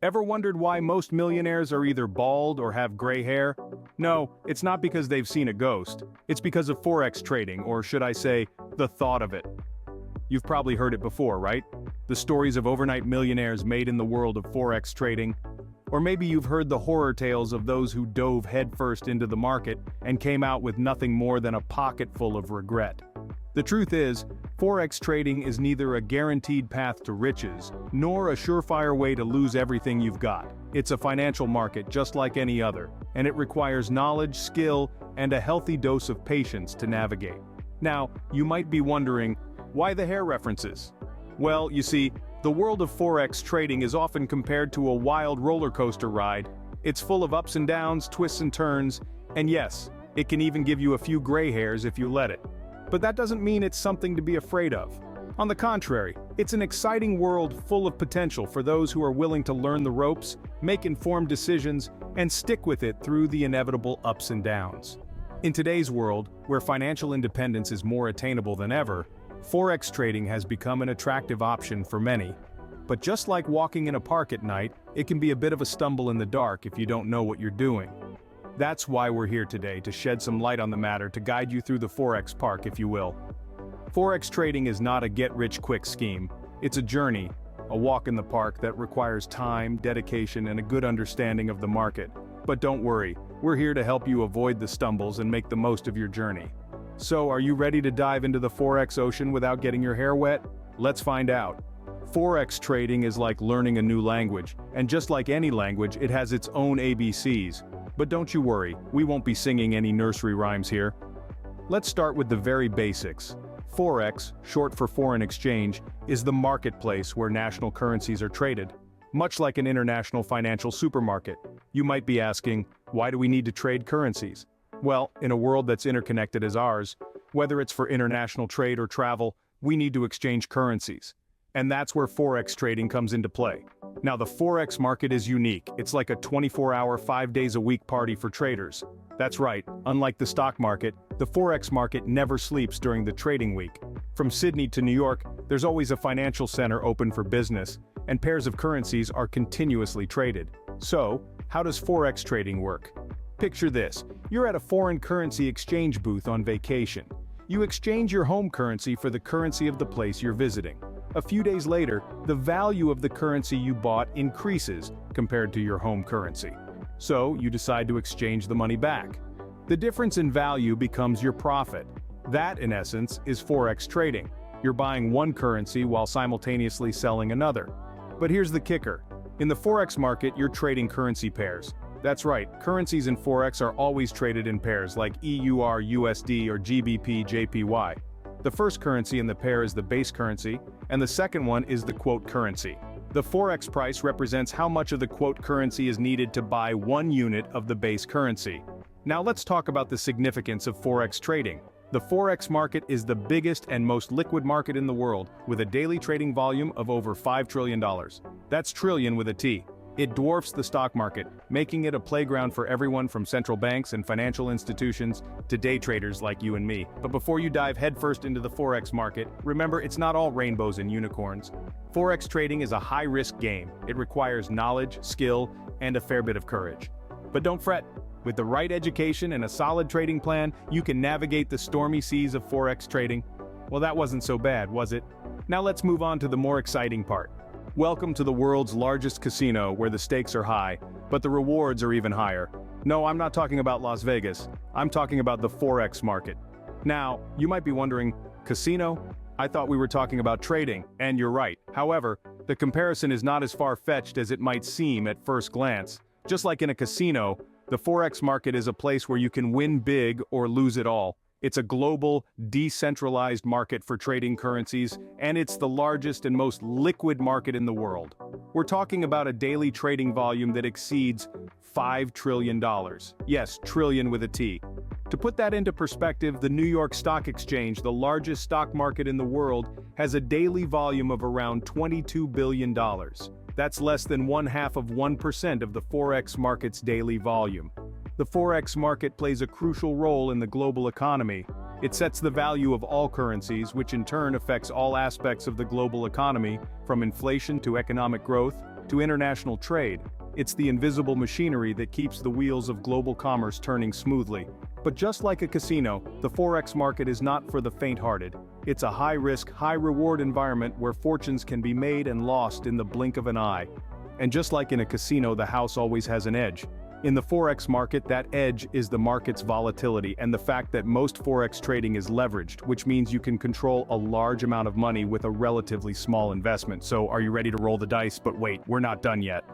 Ever wondered why most millionaires are either bald or have gray hair? No, it's not because they've seen a ghost. It's because of Forex trading, or should I say, the thought of it. You've probably heard it before, right? The stories of overnight millionaires made in the world of Forex trading. Or maybe you've heard the horror tales of those who dove headfirst into the market and came out with nothing more than a pocket full of regret. The truth is, Forex trading is neither a guaranteed path to riches, nor a surefire way to lose everything you've got. It's a financial market just like any other, and it requires knowledge, skill, and a healthy dose of patience to navigate. Now, you might be wondering, why the hair references? Well, you see, the world of Forex trading is often compared to a wild roller coaster ride. It's full of ups and downs, twists and turns, and yes, it can even give you a few gray hairs if you let it. But that doesn't mean it's something to be afraid of. On the contrary, it's an exciting world full of potential for those who are willing to learn the ropes, make informed decisions, and stick with it through the inevitable ups and downs. In today's world, where financial independence is more attainable than ever, Forex trading has become an attractive option for many. But just like walking in a park at night, it can be a bit of a stumble in the dark if you don't know what you're doing. That's why we're here today, to shed some light on the matter, to guide you through the Forex park, if you will. Forex trading is not a get-rich-quick scheme. It's a journey, a walk in the park that requires time, dedication, and a good understanding of the market. But don't worry, we're here to help you avoid the stumbles and make the most of your journey. So, are you ready to dive into the Forex ocean without getting your hair wet? Let's find out. Forex trading is like learning a new language, and just like any language, it has its own ABCs. But don't you worry, we won't be singing any nursery rhymes here. Let's start with the very basics. Forex, short for foreign exchange, is the marketplace where national currencies are traded. Much like an international financial supermarket. You might be asking, why do we need to trade currencies? Well, in a world that's interconnected as ours, whether it's for international trade or travel, we need to exchange currencies. And that's where Forex trading comes into play. Now, the Forex market is unique. It's like a 24-hour, 5-days-a-week party for traders. That's right, unlike the stock market, the Forex market never sleeps during the trading week. From Sydney to New York, there's always a financial center open for business, and pairs of currencies are continuously traded. So, how does Forex trading work? Picture this, you're at a foreign currency exchange booth on vacation. You exchange your home currency for the currency of the place you're visiting. A few days later, the value of the currency you bought increases compared to your home currency. So, you decide to exchange the money back. The difference in value becomes your profit. That, in essence, is Forex trading. You're buying one currency while simultaneously selling another. But here's the kicker. In the Forex market, you're trading currency pairs. That's right, currencies in Forex are always traded in pairs like EUR, USD, or GBP, JPY. The first currency in the pair is the base currency, and the second one is the quote currency. The Forex price represents how much of the quote currency is needed to buy one unit of the base currency. Now let's talk about the significance of Forex trading. The Forex market is the biggest and most liquid market in the world, with a daily trading volume of over $5 trillion. That's trillion with a T. It dwarfs the stock market, making it a playground for everyone from central banks and financial institutions to day traders like you and me. But before you dive headfirst into the Forex market, remember it's not all rainbows and unicorns. Forex trading is a high-risk game. It requires knowledge, skill, and a fair bit of courage. But don't fret. With the right education and a solid trading plan, you can navigate the stormy seas of Forex trading. Well, that wasn't so bad, was it? Now let's move on to the more exciting part. Welcome to the world's largest casino, where the stakes are high, but the rewards are even higher. No, I'm not talking about Las Vegas. I'm talking about the Forex market. Now, you might be wondering, casino? I thought we were talking about trading, and you're right. However, the comparison is not as far-fetched as it might seem at first glance. Just like in a casino, the Forex market is a place where you can win big or lose it all. It's a global, decentralized market for trading currencies, and it's the largest and most liquid market in the world. We're talking about a daily trading volume that exceeds $5 trillion. Yes, trillion with a T. To put that into perspective, the New York Stock Exchange, the largest stock market in the world, has a daily volume of around $22 billion. That's less than 0.5% of the Forex market's daily volume. The Forex market plays a crucial role in the global economy. It sets the value of all currencies, which in turn affects all aspects of the global economy, from inflation to economic growth. to international trade. It's the invisible machinery that keeps the wheels of global commerce turning smoothly. But just like a casino, the Forex market is not for the faint-hearted. It's a high-risk, high-reward environment where fortunes can be made and lost in the blink of an eye. And just like in a casino, the house always has an edge. In the Forex market, that edge is the market's volatility and the fact that most Forex trading is leveraged, which means you can control a large amount of money with a relatively small investment. So are you ready to roll the dice? But wait, we're not done yet.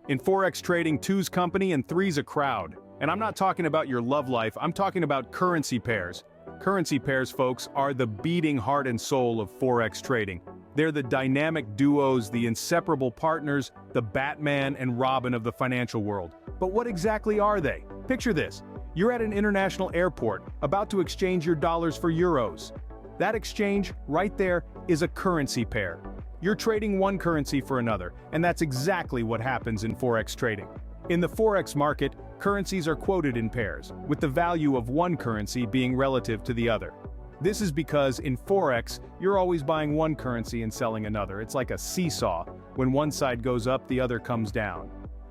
In Forex trading, two's company and three's a crowd. And I'm not talking about your love life, I'm talking about currency pairs. Currency pairs, folks, are the beating heart and soul of Forex trading. They're the dynamic duos, the inseparable partners, the Batman and Robin of the financial world. But what exactly are they? Picture this. You're at an international airport, about to exchange your dollars for euros. That exchange, right there, is a currency pair. You're trading one currency for another, and that's exactly what happens in Forex trading. In the Forex market, currencies are quoted in pairs, with the value of one currency being relative to the other. This is because in Forex, you're always buying one currency and selling another. It's like a seesaw. When one side goes up, the other comes down.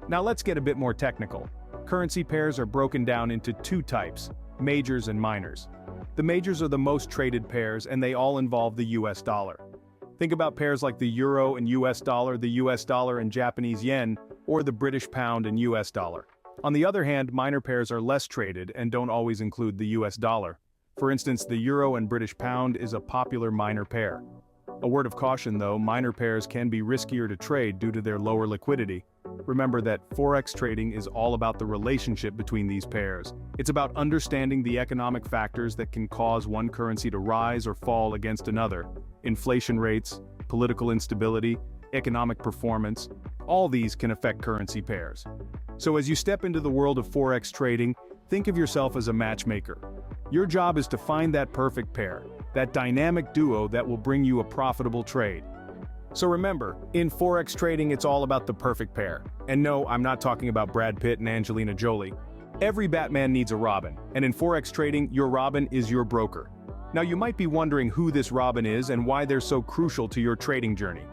Now let's get a bit more technical. Currency pairs are broken down into two types, majors and minors. The majors are the most traded pairs, and they all involve the US dollar. Think about pairs like the euro and US dollar, the US dollar and Japanese yen, or the British pound and US dollar. On the other hand, minor pairs are less traded and don't always include the US dollar. For instance, the euro and British pound is a popular minor pair. A word of caution though, minor pairs can be riskier to trade due to their lower liquidity. Remember that Forex trading is all about the relationship between these pairs. It's about understanding the economic factors that can cause one currency to rise or fall against another. Inflation rates, political instability, economic performance, all these can affect currency pairs. So as you step into the world of Forex trading, think of yourself as a matchmaker. Your job is to find that perfect pair, that dynamic duo that will bring you a profitable trade. So remember, in Forex trading it's all about the perfect pair. And no, I'm not talking about Brad Pitt and Angelina Jolie. Every Batman needs a Robin, and in Forex trading, your Robin is your broker. Now you might be wondering who this Robin is and why they're so crucial to your trading journey.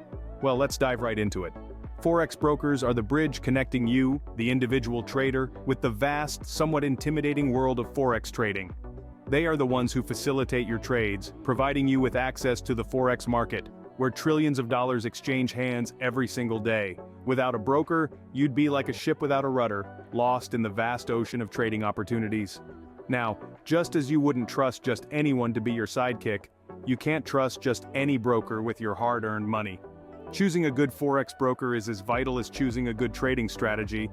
Well, let's dive right into it. Forex brokers are the bridge connecting you, the individual trader, with the vast, somewhat intimidating world of Forex trading. They are the ones who facilitate your trades, providing you with access to the Forex market, where trillions of dollars exchange hands every single day. Without a broker, you'd be like a ship without a rudder, lost in the vast ocean of trading opportunities. Now, just as you wouldn't trust just anyone to be your sidekick, you can't trust just any broker with your hard-earned money. Choosing a good Forex broker is as vital as choosing a good trading strategy.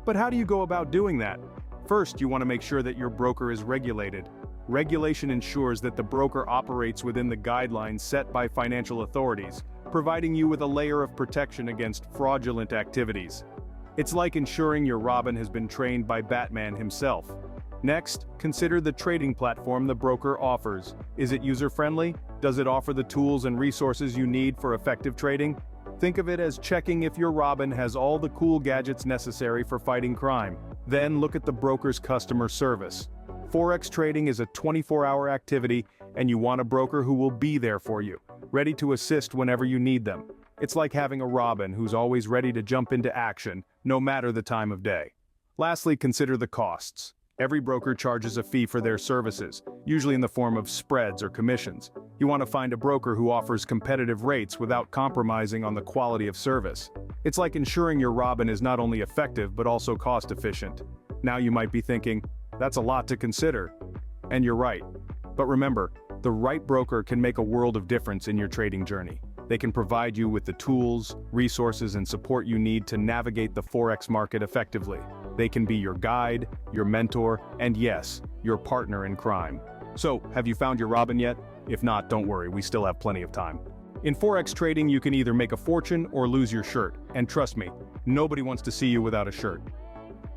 But how do you go about doing that? First, you want to make sure that your broker is regulated. Regulation ensures that the broker operates within the guidelines set by financial authorities, providing you with a layer of protection against fraudulent activities. It's like ensuring your Robin has been trained by Batman himself. Next, consider the trading platform the broker offers. Is it user-friendly? Does it offer the tools and resources you need for effective trading? Think of it as checking if your Robin has all the cool gadgets necessary for fighting crime. Then look at the broker's customer service. Forex trading is a 24-hour activity, and you want a broker who will be there for you, ready to assist whenever you need them. It's like having a Robin who's always ready to jump into action, no matter the time of day. Lastly, consider the costs. Every broker charges a fee for their services, usually in the form of spreads or commissions. You want to find a broker who offers competitive rates without compromising on the quality of service. It's like ensuring your Robin is not only effective but also cost-efficient. Now you might be thinking, that's a lot to consider. And you're right. But remember, the right broker can make a world of difference in your trading journey. They can provide you with the tools, resources, and support you need to navigate the Forex market effectively. They can be your guide, your mentor, and yes, your partner in crime. So, have you found your Robin yet? If not, don't worry, we still have plenty of time. In Forex trading, you can either make a fortune or lose your shirt. And trust me, nobody wants to see you without a shirt.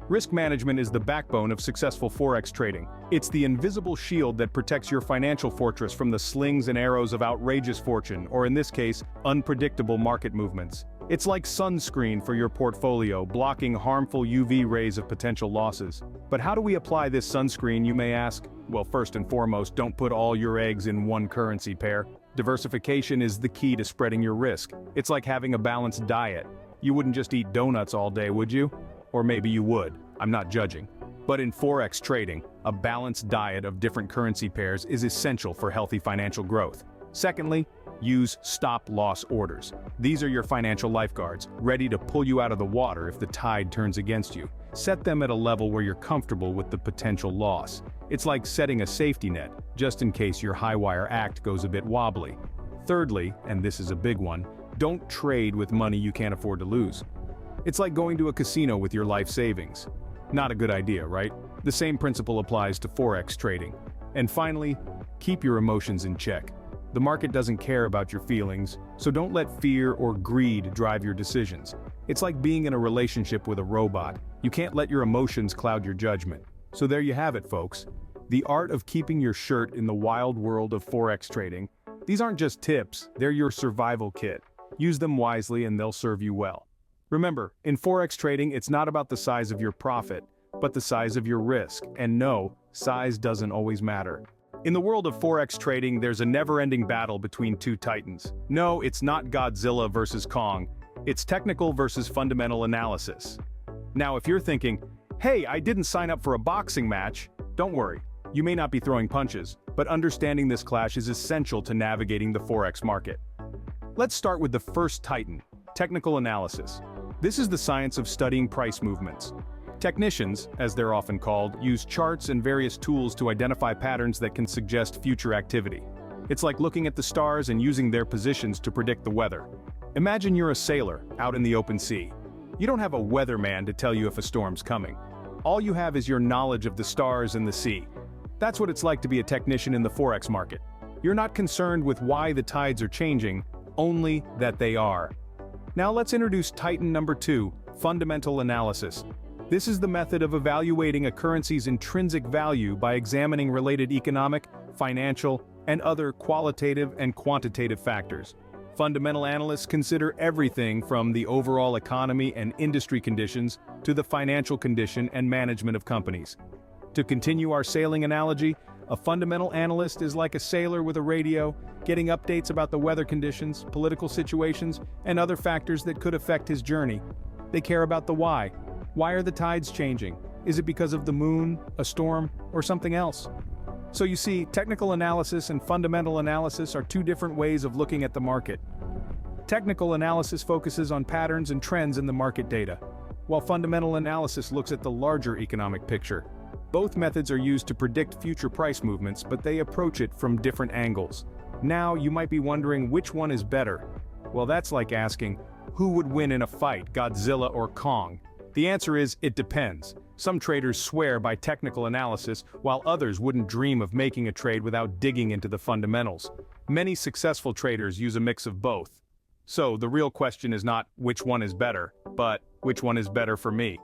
Risk management is the backbone of successful Forex trading. It's the invisible shield that protects your financial fortress from the slings and arrows of outrageous fortune, or in this case, unpredictable market movements. It's like sunscreen for your portfolio, blocking harmful UV rays of potential losses. But how do we apply this sunscreen, you may ask? Well, first and foremost, don't put all your eggs in one currency pair. Diversification is the key to spreading your risk. It's like having a balanced diet. You wouldn't just eat donuts all day, would you? Or maybe you would, I'm not judging. But in Forex trading, a balanced diet of different currency pairs is essential for healthy financial growth. Secondly, use stop-loss orders. These are your financial lifeguards, ready to pull you out of the water if the tide turns against you. Set them at a level where you're comfortable with the potential loss. It's like setting a safety net, just in case your high-wire act goes a bit wobbly. Thirdly, and this is a big one, don't trade with money you can't afford to lose. It's like going to a casino with your life savings. Not a good idea, right? The same principle applies to Forex trading. And finally, keep your emotions in check. The market doesn't care about your feelings, so don't let fear or greed drive your decisions. It's like being in a relationship with a robot. You can't let your emotions cloud your judgment. So there you have it, folks. The art of keeping your shirt in the wild world of Forex trading. These aren't just tips, they're your survival kit. Use them wisely and they'll serve you well. Remember, in Forex trading, it's not about the size of your profit, but the size of your risk. And no, size doesn't always matter. In the world of Forex trading, there's a never-ending battle between two titans. No, it's not Godzilla versus Kong. It's technical versus fundamental analysis. Now, if you're thinking, hey, I didn't sign up for a boxing match, don't worry. You may not be throwing punches, but understanding this clash is essential to navigating the Forex market. Let's start with the first titan, technical analysis. This is the science of studying price movements. Technicians, as they're often called, use charts and various tools to identify patterns that can suggest future activity. It's like looking at the stars and using their positions to predict the weather. Imagine you're a sailor out in the open sea. You don't have a weatherman to tell you if a storm's coming. All you have is your knowledge of the stars and the sea. That's what it's like to be a technician in the Forex market. You're not concerned with why the tides are changing, only that they are. Now let's introduce Titan number 2, fundamental analysis. This is the method of evaluating a currency's intrinsic value by examining related economic, financial, and other qualitative and quantitative factors. Fundamental analysts consider everything from the overall economy and industry conditions to the financial condition and management of companies. To continue our sailing analogy, a fundamental analyst is like a sailor with a radio, getting updates about the weather conditions, political situations, and other factors that could affect his journey. They care about the why. Why are the tides changing? Is it because of the moon, a storm, or something else? So you see, technical analysis and fundamental analysis are two different ways of looking at the market. Technical analysis focuses on patterns and trends in the market data, while fundamental analysis looks at the larger economic picture. Both methods are used to predict future price movements, but they approach it from different angles. Now, you might be wondering which one is better. Well, that's like asking, who would win in a fight, Godzilla or Kong? The answer is, it depends. Some traders swear by technical analysis, while others wouldn't dream of making a trade without digging into the fundamentals. Many successful traders use a mix of both. So, the real question is not which one is better, but which one is better for me?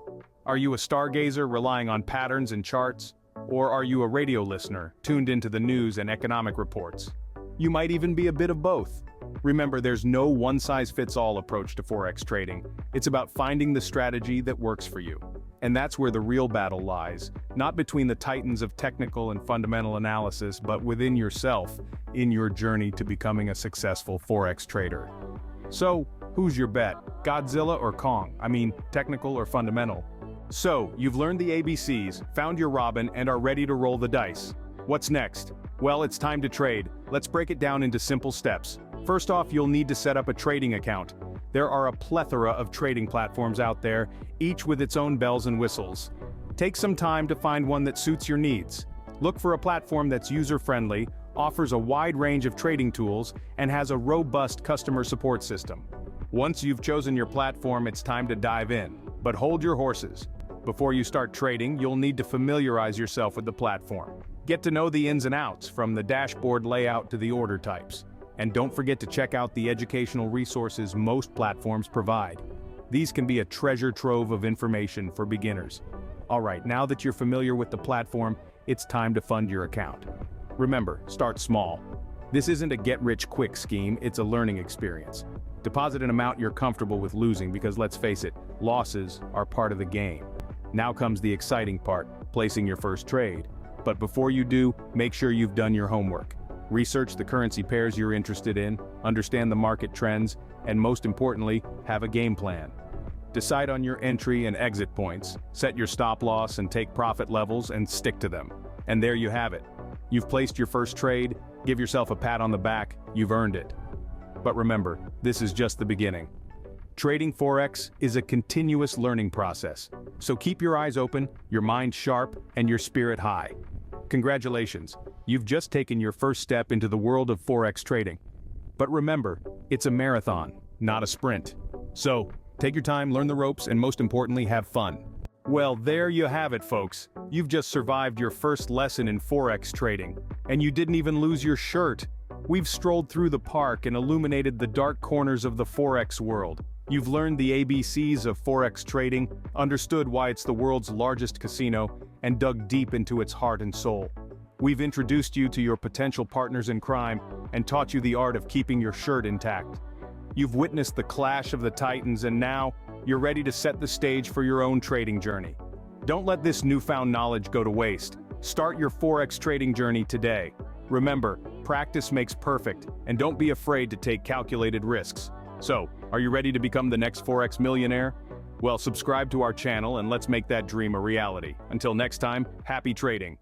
Are you a stargazer relying on patterns and charts? Or are you a radio listener, tuned into the news and economic reports? You might even be a bit of both. Remember, there's no one-size-fits-all approach to Forex trading. It's about finding the strategy that works for you. And that's where the real battle lies, not between the titans of technical and fundamental analysis, but within yourself, in your journey to becoming a successful Forex trader. So, who's your bet? Godzilla or Kong? I mean, technical or fundamental? So, you've learned the ABCs, found your Robin, and are ready to roll the dice. What's next? Well, it's time to trade. Let's break it down into simple steps. First off, you'll need to set up a trading account. There are a plethora of trading platforms out there, each with its own bells and whistles. Take some time to find one that suits your needs. Look for a platform that's user-friendly, offers a wide range of trading tools, and has a robust customer support system. Once you've chosen your platform, it's time to dive in. But hold your horses. Before you start trading, you'll need to familiarize yourself with the platform. Get to know the ins and outs, from the dashboard layout to the order types. And don't forget to check out the educational resources most platforms provide. These can be a treasure trove of information for beginners. Alright, now that you're familiar with the platform, it's time to fund your account. Remember, start small. This isn't a get-rich-quick scheme, it's a learning experience. Deposit an amount you're comfortable with losing because, let's face it, losses are part of the game. Now comes the exciting part, placing your first trade. But before you do, make sure you've done your homework. Research the currency pairs you're interested in, understand the market trends, and most importantly, have a game plan. Decide on your entry and exit points, set your stop loss and take profit levels and stick to them. And there you have it. You've placed your first trade, give yourself a pat on the back, you've earned it. But remember, this is just the beginning. Trading Forex is a continuous learning process, so keep your eyes open, your mind sharp, and your spirit high. Congratulations, you've just taken your first step into the world of Forex trading. But remember, it's a marathon, not a sprint. So, take your time, learn the ropes, and most importantly, have fun. Well, there you have it, folks. You've just survived your first lesson in Forex trading, and you didn't even lose your shirt. We've strolled through the park and illuminated the dark corners of the Forex world. You've learned the ABCs of Forex trading, understood why it's the world's largest casino, and dug deep into its heart and soul. We've introduced you to your potential partners in crime and taught you the art of keeping your shirt intact. You've witnessed the clash of the titans, and now, you're ready to set the stage for your own trading journey. Don't let this newfound knowledge go to waste. Start your Forex trading journey today. Remember, practice makes perfect, and don't be afraid to take calculated risks. So, are you ready to become the next Forex millionaire? Well, subscribe to our channel and let's make that dream a reality. Until next time, happy trading.